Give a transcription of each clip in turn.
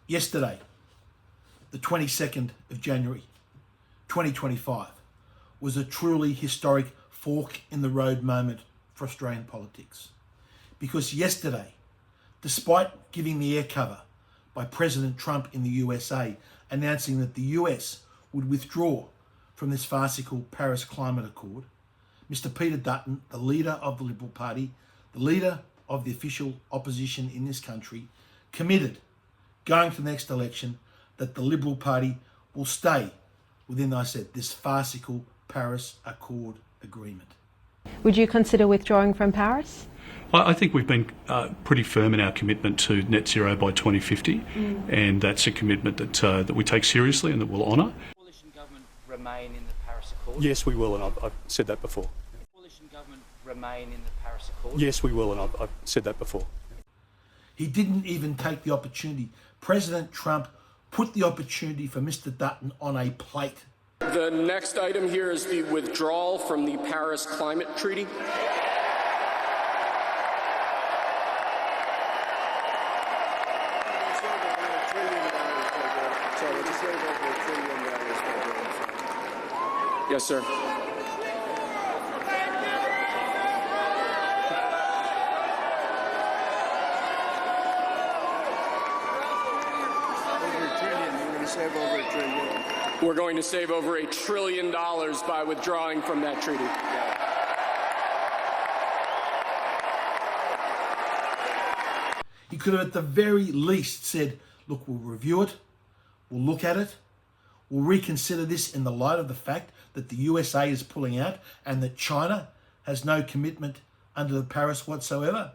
Yesterday, the 22nd of January, 2025, was a truly historic fork in the road moment for Australian politics. Because yesterday, despite giving the air cover by President Trump in the USA, announcing that the US would withdraw from this farcical Paris Climate Accord, Mr. Peter Dutton, the leader of the Liberal Party, the leader of the official opposition in this country, committed, going to the next election, that the Liberal Party will stay within, I said, this farcical Paris Accord agreement. Would you consider withdrawing from Paris? I think we've been pretty firm in our commitment to net zero by 2050, and that's a commitment that we take seriously and that we'll honour. Coalition government remain in the Paris Accord? Yes, we will, and I've said that before. Coalition government remain in the Paris Accord? Yes, we will, and I've said that before. He didn't even take the opportunity. President Trump put the opportunity for Mr. Dutton on a plate. The next item here is the withdrawal from the Paris Climate Treaty. Yes, sir. We're going to save over $1 trillion by withdrawing from that treaty. He could have at the very least said, look, we'll review it, we'll look at it, we'll reconsider this in the light of the fact that the USA is pulling out and that China has no commitment under the Paris whatsoever,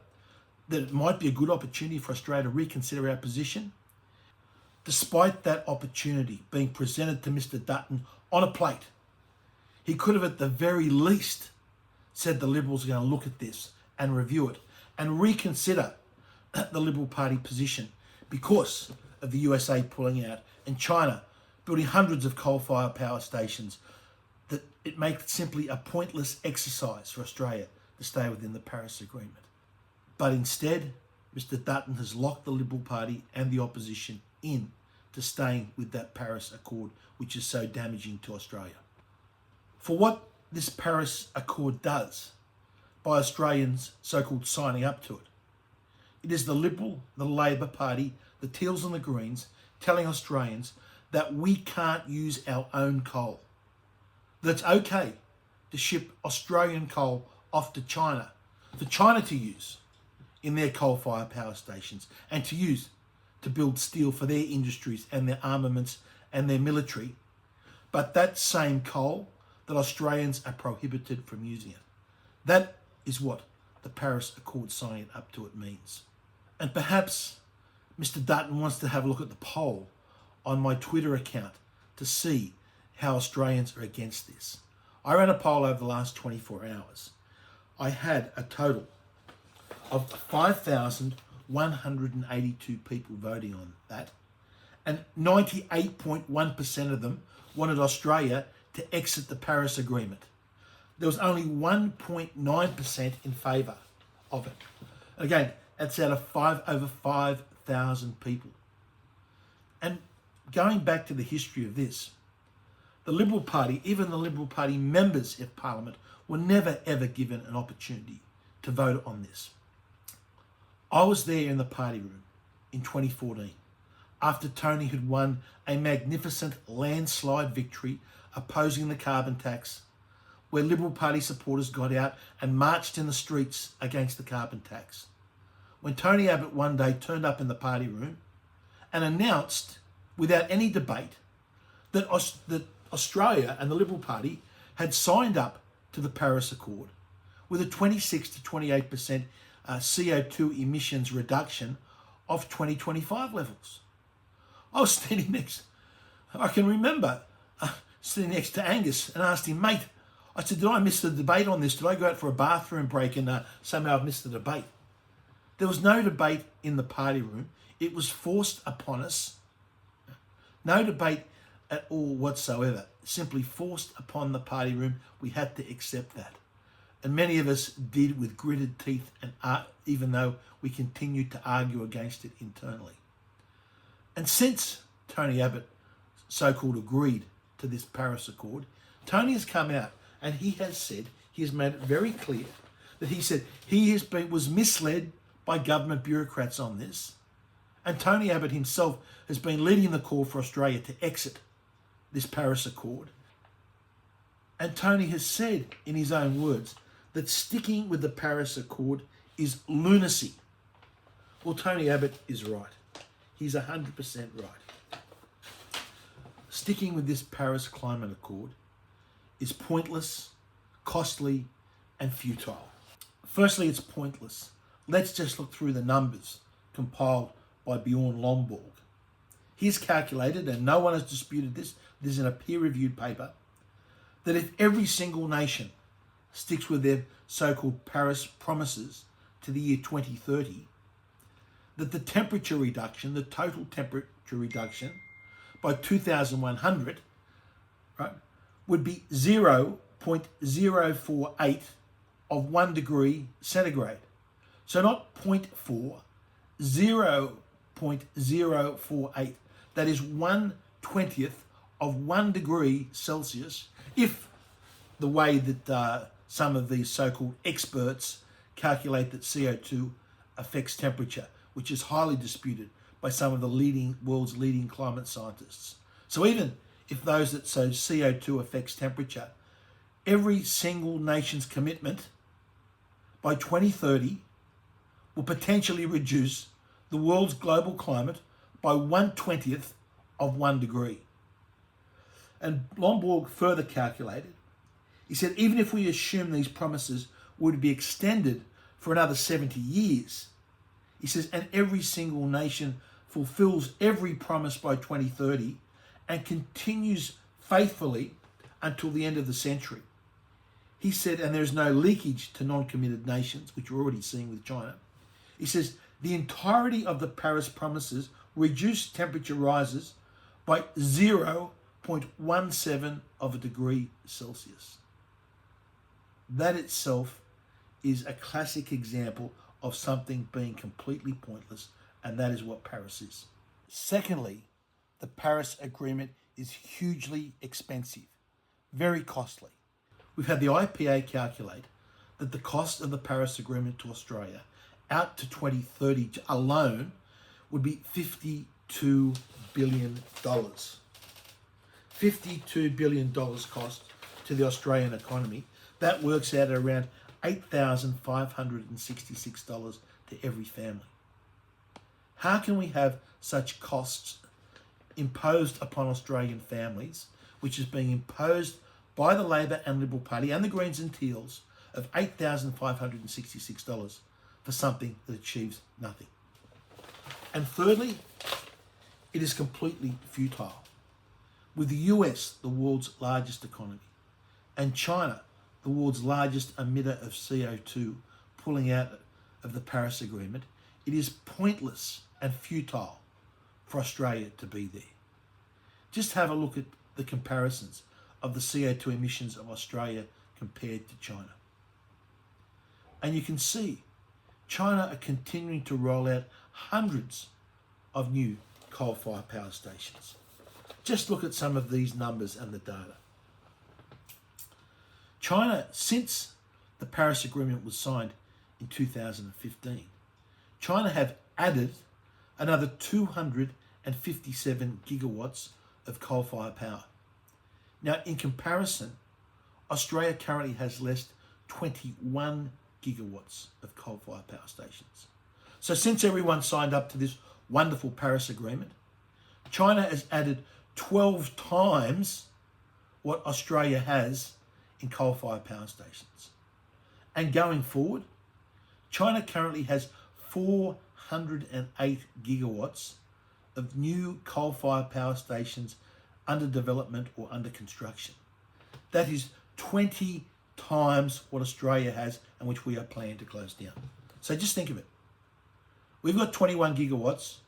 that it might be a good opportunity for Australia to reconsider our position. Despite that opportunity being presented to Mr. Dutton on a plate, he could have at the very least said the Liberals are going to look at this and review it and reconsider the Liberal Party position because of the USA pulling out and China building hundreds of coal-fired power stations, that it makes it simply a pointless exercise for Australia to stay within the Paris Agreement. But instead, Mr. Dutton has locked the Liberal Party and the opposition in to staying with that Paris Accord, which is so damaging to Australia. For what this Paris Accord does by Australians so-called signing up to it, it is the Liberal, the Labor Party, the Teals and the Greens telling Australians that we can't use our own coal. That it's okay to ship Australian coal off to China, for China to use in their coal-fired power stations and to use to build steel for their industries and their armaments and their military. But that same coal, that Australians are prohibited from using it. That is what the Paris Accord signing up to it means. And perhaps Mr. Dutton wants to have a look at the poll on my Twitter account to see how Australians are against this. I ran a poll over the last 24 hours. I had a total of 5,182 people voting on that, and 98.1% of them wanted Australia to exit the Paris Agreement. There was only 1.9% in favour of it. Again, that's out of over 5,000 people. And going back to the history of this, the Liberal Party, even the Liberal Party members of Parliament, were never ever given an opportunity to vote on this. I was there in the party room in 2014 after Tony had won a magnificent landslide victory opposing the carbon tax, where Liberal Party supporters got out and marched in the streets against the carbon tax. When Tony Abbott one day turned up in the party room and announced, without any debate, that Australia and the Liberal Party had signed up to the Paris Accord with a 26 to 28% CO2 emissions reduction of 2025 levels. I was standing next, I can remember sitting next to Angus and asked him, mate, I said, did I miss the debate on this? Did I go out for a bathroom break and somehow I've missed the debate? There was no debate in the party room. It was forced upon us. No debate at all whatsoever. Simply forced upon the party room. We had to accept that. And many of us did with gritted teeth, and even though we continued to argue against it internally. And since Tony Abbott so-called agreed to this Paris Accord, Tony has come out and he has said, he has made it very clear that he said he was misled by government bureaucrats on this. And Tony Abbott himself has been leading the call for Australia to exit this Paris Accord. And Tony has said, in his own words, that sticking with the Paris Accord is lunacy. Well, Tony Abbott is right. He's 100% right. Sticking with this Paris Climate Accord is pointless, costly, and futile. Firstly, it's pointless. Let's just look through the numbers compiled by Bjorn Lomborg. He's calculated, and no one has disputed this is in a peer-reviewed paper, that if every single nation sticks with their so-called Paris promises to the year 2030, that the temperature reduction, the total temperature reduction by 2100, right, would be 0.048 of 1 degree centigrade. So not 0.4, 0.048. That is 1/20th of 1 degree Celsius, if the way that some of these so-called experts calculate that CO2 affects temperature, which is highly disputed by some of the world's leading climate scientists. So even if those that say CO2 affects temperature, every single nation's commitment by 2030 will potentially reduce the world's global climate by 1/20th of 1 degree. And Lomborg further calculated, he said, even if we assume these promises would be extended for another 70 years, he says, and every single nation fulfills every promise by 2030 and continues faithfully until the end of the century. He said, and there's no leakage to non-committed nations, which we're already seeing with China. He says, the entirety of the Paris promises reduce temperature rises by 0.17 of a degree Celsius. That itself is a classic example of something being completely pointless, and that is what Paris is. Secondly, the Paris Agreement is hugely expensive, very costly. We've had the IPA calculate that the cost of the Paris Agreement to Australia out to 2030 alone would be $52 billion. $52 billion cost to the Australian economy. That works out at around $8,566 to every family. How can we have such costs imposed upon Australian families, which is being imposed by the Labor and Liberal Party and the Greens and Teals, of $8,566 for something that achieves nothing? And thirdly, it is completely futile. With the US, the world's largest economy, and China, the world's largest emitter of CO2, pulling out of the Paris Agreement, it is pointless and futile for Australia to be there. Just have a look at the comparisons of the CO2 emissions of Australia compared to China. And you can see China are continuing to roll out hundreds of new coal-fired power stations. Just look at some of these numbers and the data. China, since the Paris Agreement was signed in 2015, China have added another 257 gigawatts of coal-fired power. Now, in comparison, Australia currently has less 21 gigawatts of coal-fired power stations. So since everyone signed up to this wonderful Paris Agreement, China has added 12 times what Australia has in coal-fired power stations. And going forward, China currently has 408 gigawatts of new coal-fired power stations under development or under construction. That is 20 times what Australia has and which we are planning to close down. So just think of it. We've got 21 gigawatts,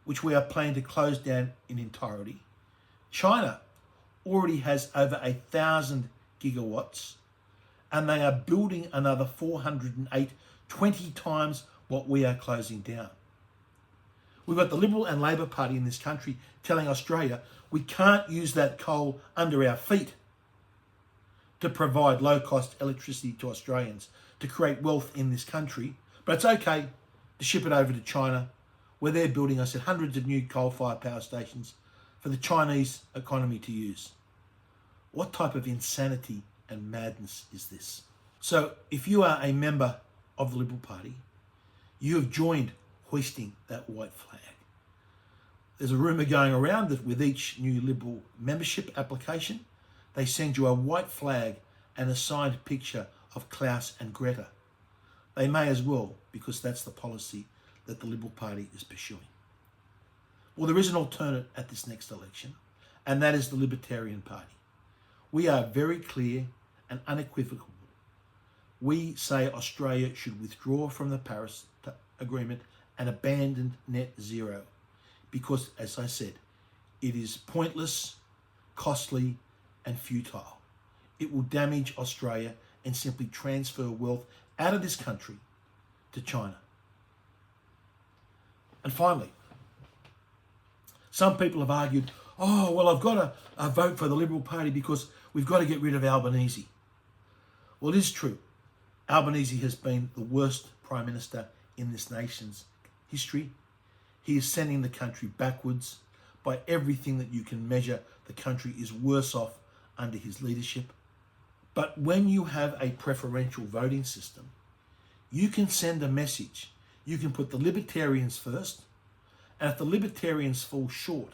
which we are planning to close down in entirety. China already has over 1,000 gigawatts, and they are building another 408, 20 times what we are closing down. We've got the Liberal and Labor Party in this country telling Australia we can't use that coal under our feet to provide low-cost electricity to Australians, to create wealth in this country, but it's okay to ship it over to China, where they're building, I said, hundreds of new coal-fired power stations for the Chinese economy to use. What type of insanity and madness is this? So if you are a member of the Liberal Party, you have joined hoisting that white flag. There's a rumour going around that with each new Liberal membership application, they send you a white flag and a signed picture of Klaus and Greta. They may as well, because that's the policy that the Liberal Party is pursuing. Well, there is an alternate at this next election, and that is the Libertarian Party. We are very clear and unequivocal. We say Australia should withdraw from the Paris Agreement and abandon net zero because, as I said, it is pointless, costly and futile. It will damage Australia and simply transfer wealth out of this country to China. And finally, some people have argued, oh, well, I've got to vote for the Liberal Party because we've got to get rid of Albanese. Well, it is true. Albanese has been the worst Prime Minister in this nation's history. He is sending the country backwards. By everything that you can measure, the country is worse off under his leadership. But when you have a preferential voting system, you can send a message. You can put the Libertarians first, and if the Libertarians fall short,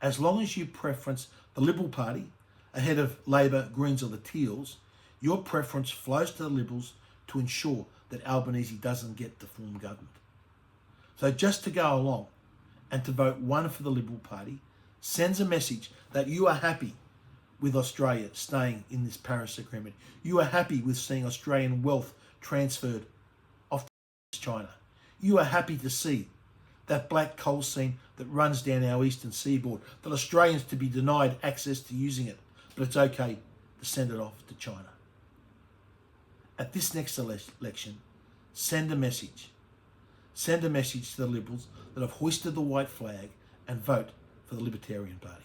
as long as you preference the Liberal Party ahead of Labor, Greens or the Teals, your preference flows to the Liberals to ensure that Albanese doesn't get to form government. So just to go along and to vote one for the Liberal Party sends a message that you are happy with Australia staying in this Paris Agreement. You are happy with seeing Australian wealth transferred off to China. You are happy to see that black coal seam that runs down our eastern seaboard, that Australians to be denied access to using it, but it's okay to send it off to China. At this next election, send a message. Send a message to the Liberals that have hoisted the white flag and vote for the Libertarian Party.